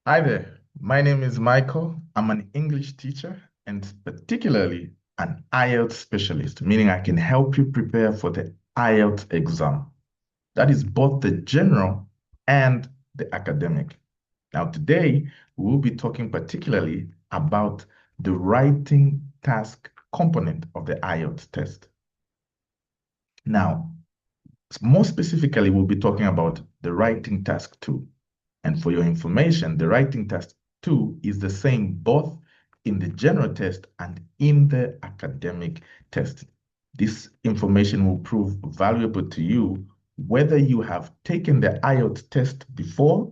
Hi there. My name is Michael. I'm an English teacher and particularly an IELTS specialist, meaning I can help you prepare for the IELTS exam. That is both the general and the academic. Now, today we will be talking particularly about the writing task component of the IELTS test. Now, more specifically, we'll be talking about the writing task 2. And for your information, the writing task 2 is the same both in the general test and in the academic test. This information will prove valuable to you whether you have taken the IELTS test before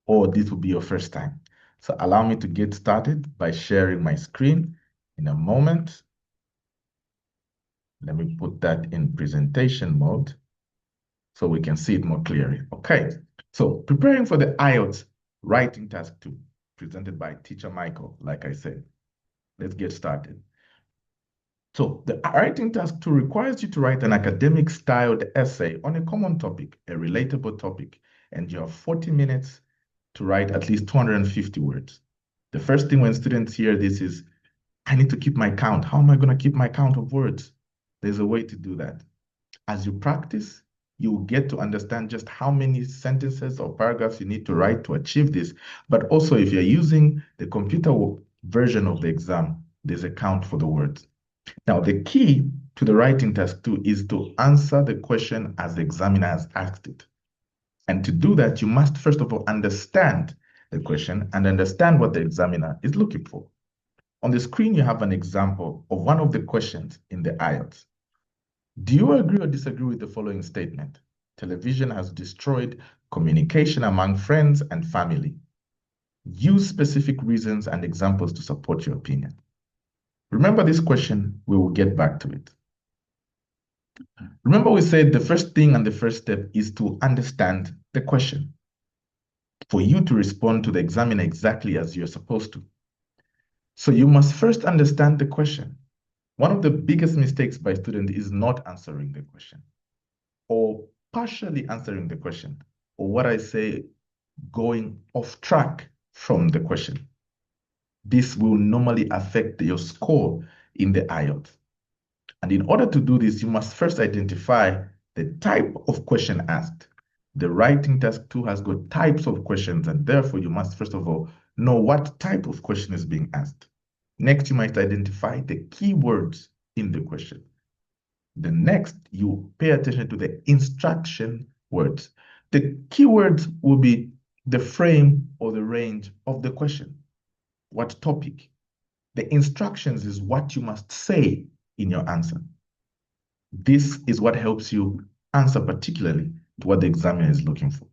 or this will be your first time. So allow me to get started by sharing my screen in a moment. Let me put that in presentation mode so we can see it more clearly. Okay, so preparing for the IELTS writing task 2, presented by teacher Michael, like I said. Let's get started. So the writing task 2 requires you to write an academic styled essay on a common topic, a relatable topic, and you have 40 minutes to write at least 250 words. The first thing when students hear this is, I need to keep my count. How am I going to keep my count of words? There's a way to do that. As you practice, you will get to understand just how many sentences or paragraphs you need to write to achieve this. But also, if you're using the computer version of the exam, there's a count for the words. Now, the key to the writing task 2 is to answer the question as the examiner has asked it. And to do that, you must first of all understand the question and understand what the examiner is looking for. On the screen, you have an example of one of the questions in the IELTS. Do you agree or disagree with the following statement? Television has destroyed communication among friends and family. Use specific reasons and examples to support your opinion. Remember this question, we will get back to it. Remember we said the first thing and the first step is to understand the question for you to respond to the examiner exactly as you're supposed to. So you must first understand the question. One of the biggest mistakes by students is not answering the question or partially answering the question, or what I say, going off track from the question. This will normally affect your score in the IELTS. And in order to do this, you must first identify the type of question asked. The writing task 2 has got types of questions, and therefore you must first of all know what type of question is being asked. Next, you might identify the keywords in the question. The next, you pay attention to the instruction words. The keywords will be the frame or the range of the question. What topic? The instructions is what you must say in your answer. This is what helps you answer particularly to what the examiner is looking for.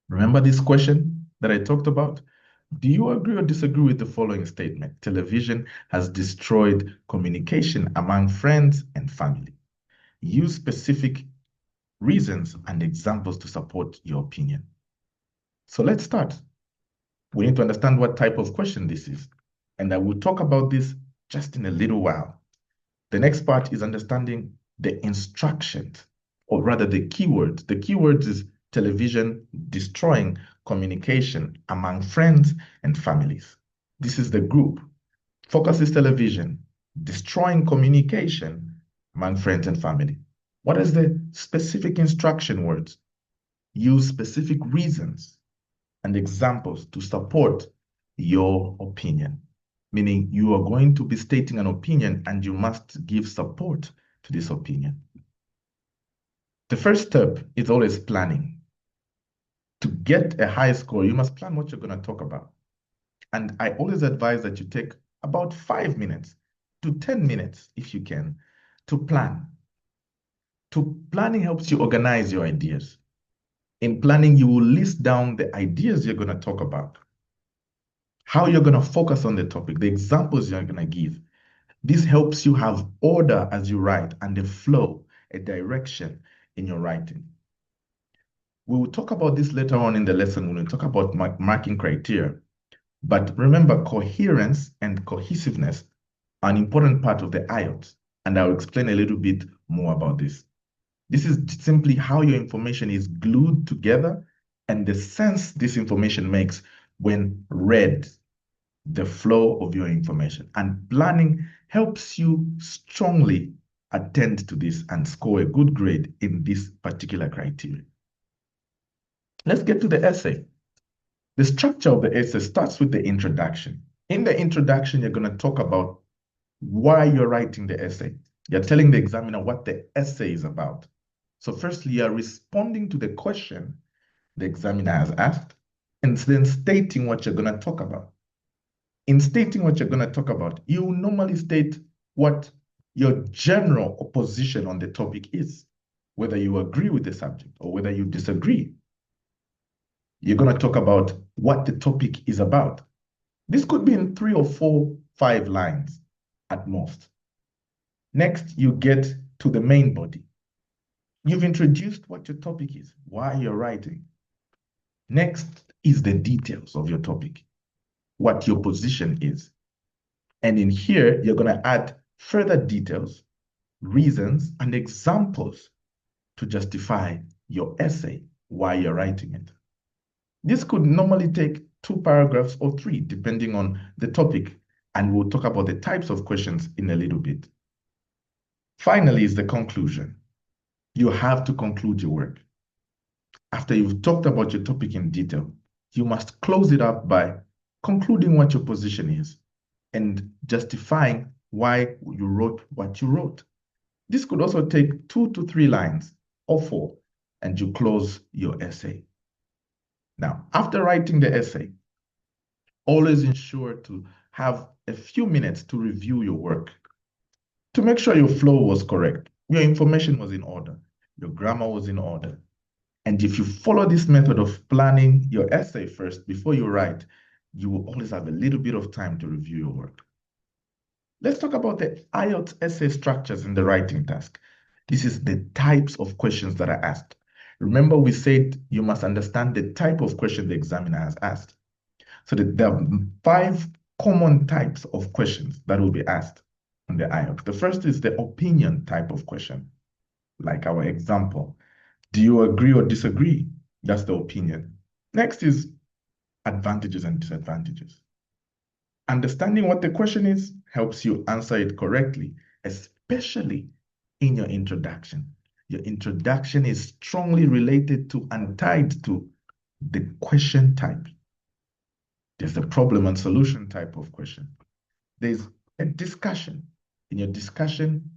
Remember this question that I talked about? Do you agree or disagree with the following statement? Television has destroyed communication among friends and family. Use specific reasons and examples to support your opinion. So let's start. We need to understand what type of question this is. And I will talk about this just in a little while. The next part is understanding the instructions, or rather the keywords. The keywords is television destroying communication among friends and families. This is the group. Focus is television, destroying communication among friends and family. What is the specific instruction words? Use specific reasons and examples to support your opinion, meaning you are going to be stating an opinion and you must give support to this opinion. The first step is always planning. To get a high score, you must plan what you're going to talk about. And I always advise that you take about 5 minutes to 10 minutes, if you can, to plan. Planning helps you organize your ideas. In planning, you will list down the ideas you're going to talk about, how you're going to focus on the topic, the examples you're going to give. This helps you have order as you write and a flow, a direction in your writing. We will talk about this later on in the lesson when we talk about marking criteria. But remember, coherence and cohesiveness are an important part of the IELTS, and I'll explain a little bit more about this. This is simply how your information is glued together and the sense this information makes when read, the flow of your information. And planning helps you strongly attend to this and score a good grade in this particular criteria. Let's get to the essay. The structure of the essay starts with the introduction. In the introduction, you're going to talk about why you're writing the essay. You're telling the examiner what the essay is about. So firstly, you're responding to the question the examiner has asked, and then stating what you're going to talk about. In stating what you're going to talk about, you normally state what your general opposition on the topic is, whether you agree with the subject or whether you disagree. You're going to talk about what the topic is about. This could be in 3 or 4, 5 lines at most. Next, you get to the main body. You've introduced what your topic is, why you're writing. Next is the details of your topic, what your position is. And in here, you're going to add further details, reasons, and examples to justify your essay, why you're writing it. This could normally take 2 paragraphs or 3, depending on the topic, and we'll talk about the types of questions in a little bit. Finally is the conclusion. You have to conclude your work. After you've talked about your topic in detail, you must close it up by concluding what your position is and justifying why you wrote what you wrote. This could also take 2 to 3 lines or 4, and you close your essay. Now, after writing the essay, always ensure to have a few minutes to review your work, to make sure your flow was correct, your information was in order, your grammar was in order. And if you follow this method of planning your essay first before you write, you will always have a little bit of time to review your work. Let's talk about the Ielts essay structures in the writing task. This is the types of questions that are asked. Remember, we said you must understand the type of question the examiner has asked. So there are 5 common types of questions that will be asked in the Ielts. The first is the opinion type of question, like our example. Do you agree or disagree? That's the opinion. Next is advantages and disadvantages. Understanding what the question is helps you answer it correctly, especially in your introduction. Your introduction is strongly related to and tied to the question type. There's the problem and solution type of question. There's a discussion. In your discussion,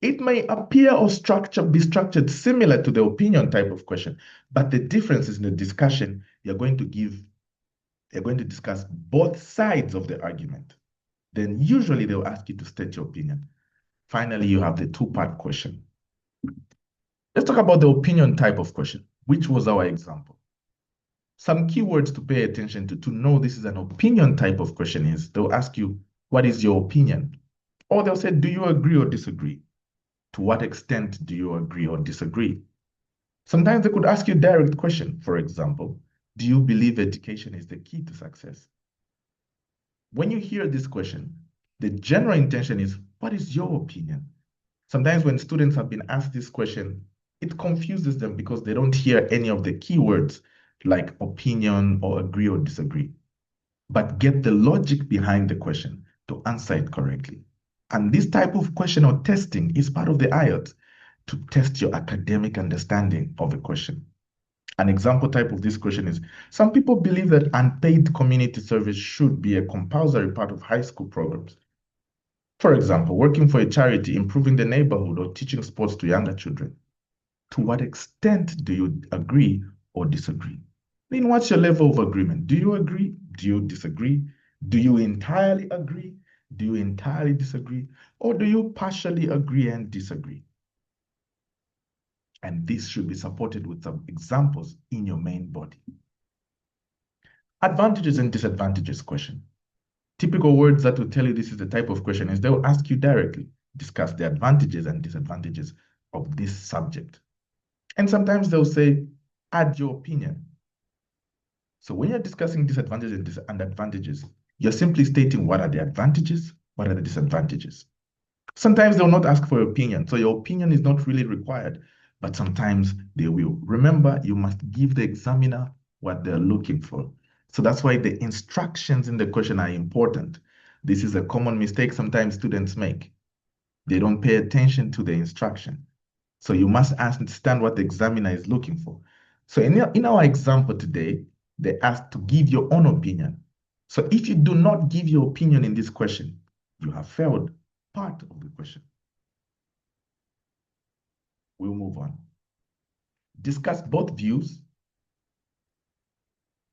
it may appear or be structured similar to the opinion type of question, but the difference is in the discussion, you're going to discuss both sides of the argument. Then usually they'll ask you to state your opinion. Finally, you have the 2-part question. Let's talk about the opinion type of question, which was our example. Some keywords to pay attention to know this is an opinion type of question is, they'll ask you, what is your opinion? Or they'll say, do you agree or disagree? To what extent do you agree or disagree? Sometimes they could ask you a direct question. For example, do you believe education is the key to success? When you hear this question, the general intention is, what is your opinion? Sometimes when students have been asked this question, it confuses them because they don't hear any of the keywords like opinion or agree or disagree, but get the logic behind the question to answer it correctly. And this type of question or testing is part of the Ielts to test your academic understanding of a question. An example type of this question is, some people believe that unpaid community service should be a compulsory part of high school programs. For example, working for a charity, improving the neighborhood, or teaching sports to younger children. To what extent do you agree or disagree? Then what's your level of agreement? Do you agree? Do you disagree? Do you entirely agree? Do you entirely disagree? Or do you partially agree and disagree? And this should be supported with some examples in your main body. Advantages and disadvantages question. Typical words that will tell you this is the type of question is they'll ask you directly, discuss the advantages and disadvantages of this subject. And sometimes they'll say, add your opinion. So when you're discussing disadvantages and advantages, you're simply stating what are the advantages, what are the disadvantages. Sometimes they'll not ask for your opinion, so your opinion is not really required, but sometimes they will. Remember, you must give the examiner what they're looking for. So that's why the instructions in the question are important. This is a common mistake sometimes students make. They don't pay attention to the instruction. So you must understand what the examiner is looking for. So in our example today, they asked to give your own opinion. So if you do not give your opinion in this question, you have failed part of the question. We'll move on. Discuss both views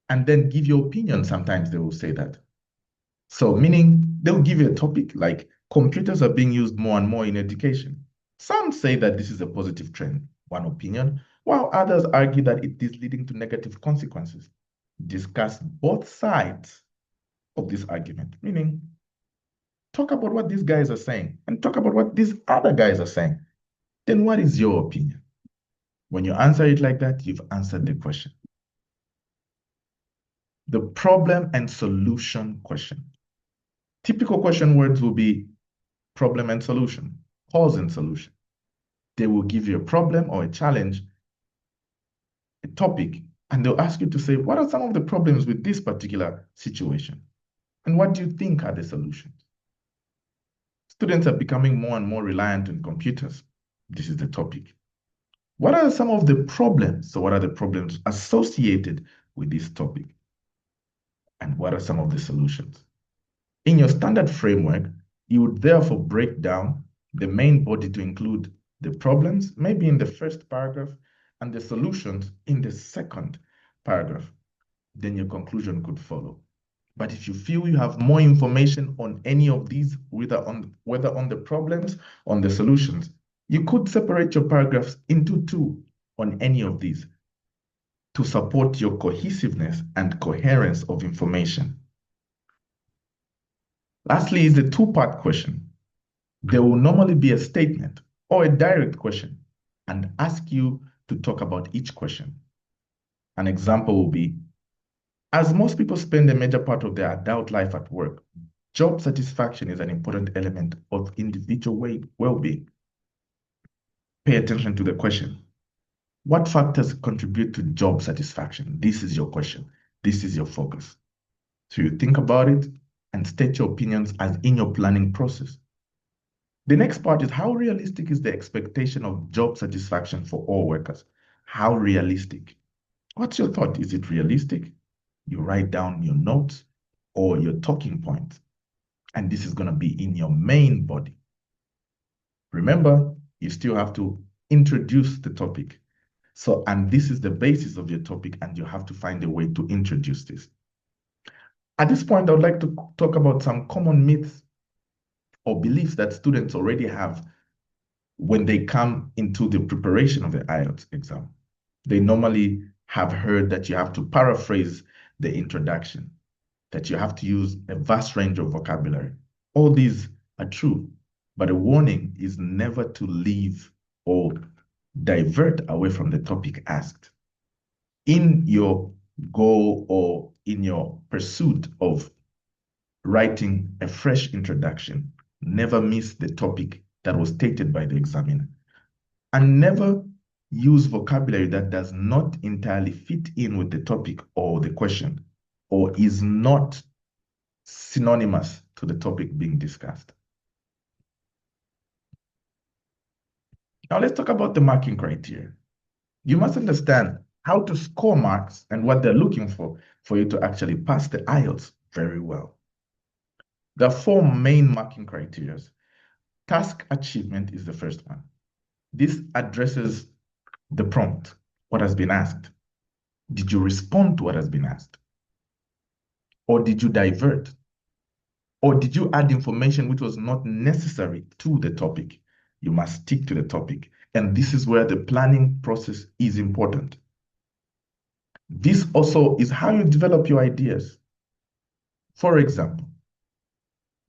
and then give your opinion. Sometimes they will say that. So meaning they'll give you a topic like computers are being used more and more in education. Some say that this is a positive trend, one opinion, while others argue that it is leading to negative consequences. Discuss both sides of this argument, meaning talk about what these guys are saying and talk about what these other guys are saying. Then what is your opinion? When you answer it like that, you've answered the question. The problem and solution question. Typical question words will be problem and solution, cause and solution. They will give you a problem or a challenge, a topic, and they'll ask you to say, what are some of the problems with this particular situation? And what do you think are the solutions? Students are becoming more and more reliant on computers. This is the topic. What are some of the problems? So what are the problems associated with this topic? And what are some of the solutions? In your standard framework, you would therefore break down the main body to include the problems, maybe in the first paragraph, and the solutions in the second paragraph. Then your conclusion could follow. But if you feel you have more information on any of these, whether on the problems, on the solutions, you could separate your paragraphs into two on any of these to support your cohesiveness and coherence of information. Lastly is the two-part question. There will normally be a statement or a direct question and ask you to talk about each question. An example will be, as most people spend a major part of their adult life at work, job satisfaction is an important element of individual well-being. Pay attention to the question. What factors contribute to job satisfaction? This is your question. This is your focus. So you think about it and state your opinions as in your planning process. The next part is, how realistic is the expectation of job satisfaction for all workers? How realistic? What's your thought? Is it realistic? You write down your notes or your talking points, and this is going to be in your main body. Remember, you still have to introduce the topic. So, and this is the basis of your topic, and you have to find a way to introduce this. At this point, I would like to talk about some common myths or beliefs that students already have when they come into the preparation of the Ielts exam. They normally have heard that you have to paraphrase the introduction, that you have to use a vast range of vocabulary. All these are true, but a warning is never to leave or divert away from the topic asked. In your goal or in your pursuit of writing a fresh introduction, never miss the topic that was stated by the examiner. And never use vocabulary that does not entirely fit in with the topic or the question, or is not synonymous to the topic being discussed. Now let's talk about the marking criteria. You must understand how to score marks and what they're looking for you to actually pass the Ielts very well. There are four main marking criteria. Task achievement is the first one. This addresses the prompt, what has been asked. Did you respond to what has been asked? Or did you divert? Or did you add information which was not necessary to the topic? You must stick to the topic. And this is where the planning process is important. This also is how you develop your ideas. For example,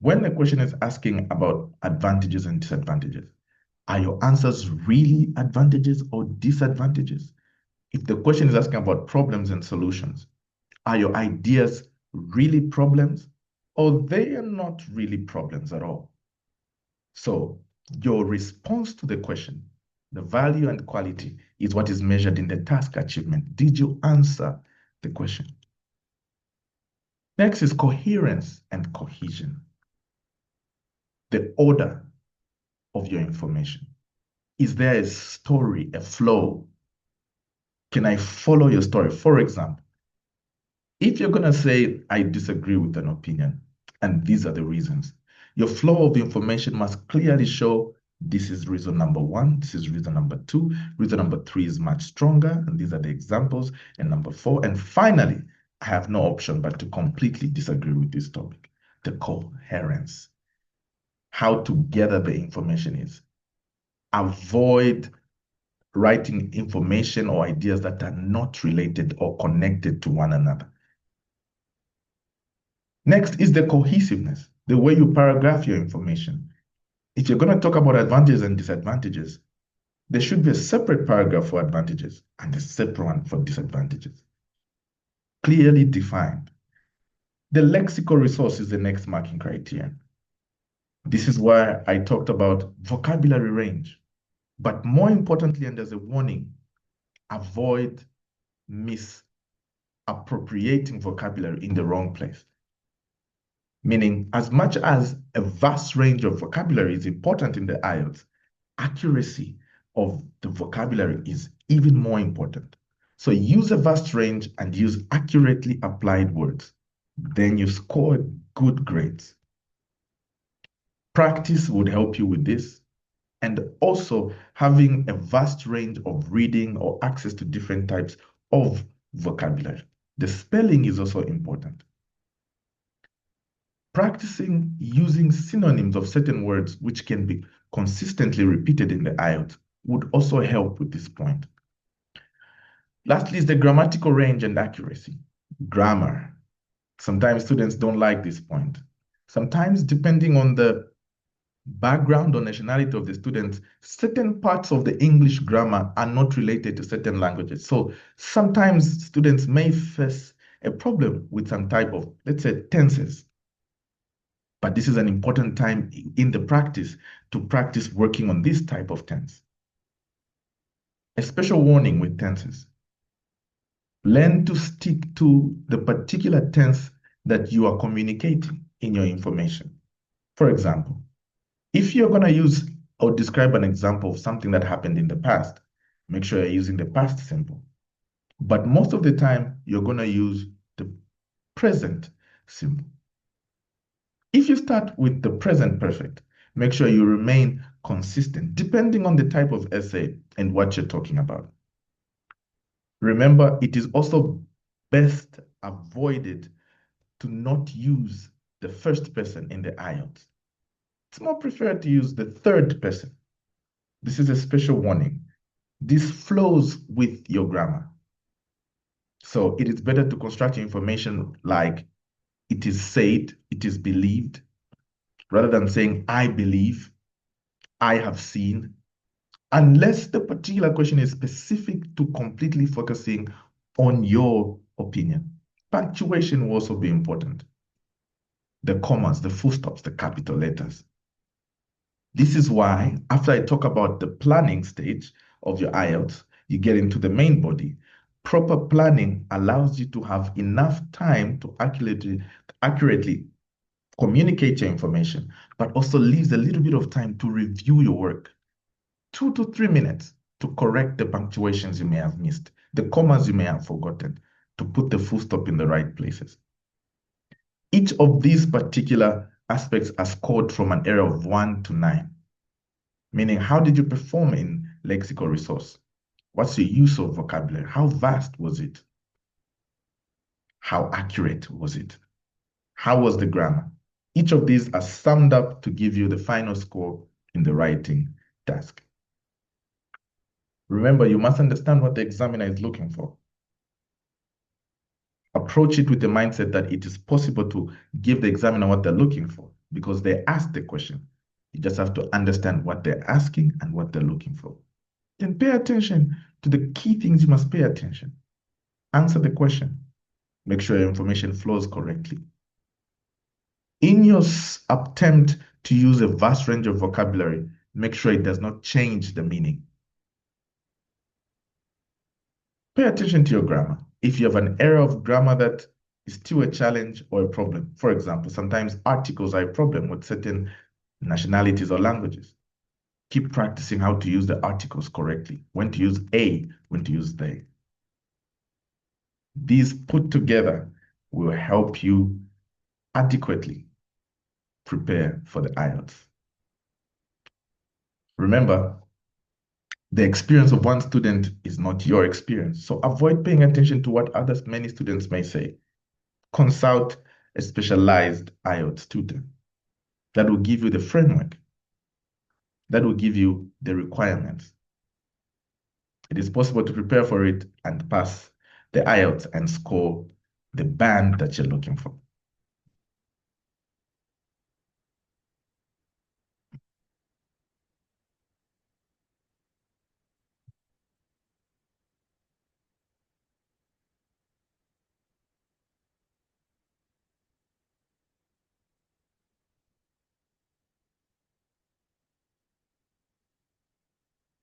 when the question is asking about advantages and disadvantages, are your answers really advantages or disadvantages? If the question is asking about problems and solutions, are your ideas really problems or they are not really problems at all? So your response to the question The value and quality is what is measured in the task achievement. Did you answer the question? Next is coherence and cohesion. The order of your information. Is there a story, a flow? Can I follow your story? For example, if you're going to say, I disagree with an opinion, and these are the reasons, your flow of information must clearly show this is reason number one, this is reason number two, reason number three is much stronger, and these are the examples, and number four. And finally, I have no option but to completely disagree with this topic. The coherence, how to gather the information is. Avoid writing information or ideas that are not related or connected to one another. Next is the cohesiveness, the way you paragraph your information. If you're going to talk about advantages and disadvantages, there should be a separate paragraph for advantages and a separate one for disadvantages. Clearly defined. The lexical resource is the next marking criterion. This is where I talked about vocabulary range. But more importantly, and as a warning, avoid misappropriating vocabulary in the wrong place. Meaning, as much as a vast range of vocabulary is important in the IELTS, accuracy of the vocabulary is even more important. So use a vast range and use accurately applied words. Then you score good grades. Practice would help you with this. And also having a vast range of reading or access to different types of vocabulary. The spelling is also important. Practicing using synonyms of certain words which can be consistently repeated in the IELTS would also help with this point. Lastly is the grammatical range and accuracy. Grammar. Sometimes students don't like this point. Sometimes, depending on the background or nationality of the students, certain parts of the English grammar are not related to certain languages. So sometimes students may face a problem with some type of, let's say, tenses. But this is an important time in the practice to practice working on this type of tense. A special warning with tenses. Learn to stick to the particular tense that you are communicating in your information. For example, if you're going to use or describe an example of something that happened in the past, make sure you're using the past simple. But most of the time, you're going to use the present simple. If you start with the present perfect, make sure you remain consistent, depending on the type of essay and what you're talking about. Remember, it is also best avoided to not use the first person in the IELTS. It's more preferred to use the third person. This is a special warning. This flows with your grammar. So it is better to construct information like it is said, it is believed, rather than saying I believe, I have seen, unless the particular question is specific to completely focusing on your opinion. Punctuation will also be important. The commas, the full stops, the capital letters. This is why, after I talk about the planning stage of your IELTS, you get into the main body. Proper planning allows you to have enough time to accurately communicate your information, but also leaves a little bit of time to review your work. 2 to 3 minutes to correct the punctuations you may have missed, the commas you may have forgotten, to put the full stop in the right places. Each of these particular aspects are scored from an area of 1 to 9, meaning how did you perform in lexical resource? What's your use of vocabulary? How vast was it? How accurate was it? How was the grammar? Each of these are summed up to give you the final score in the writing task. Remember, you must understand what the examiner is looking for. Approach it with the mindset that it is possible to give the examiner what they're looking for because they asked the question. You just have to understand what they're asking and what they're looking for. Then pay attention to the key things you must pay attention. Answer the question. Make sure your information flows correctly. In your attempt to use a vast range of vocabulary, make sure it does not change the meaning. Pay attention to your grammar. If you have an error of grammar that is still a challenge or a problem, for example, sometimes articles are a problem with certain nationalities or languages. Keep practicing how to use the articles correctly, when to use a, when to use they. These put together will help you adequately prepare for the IELTS. Remember, the experience of one student is not your experience, so avoid paying attention to what many students may say. Consult a specialized IELTS tutor that will give you the framework, that will give you the requirements. It is possible to prepare for it and pass the IELTS and score the band that you're looking for.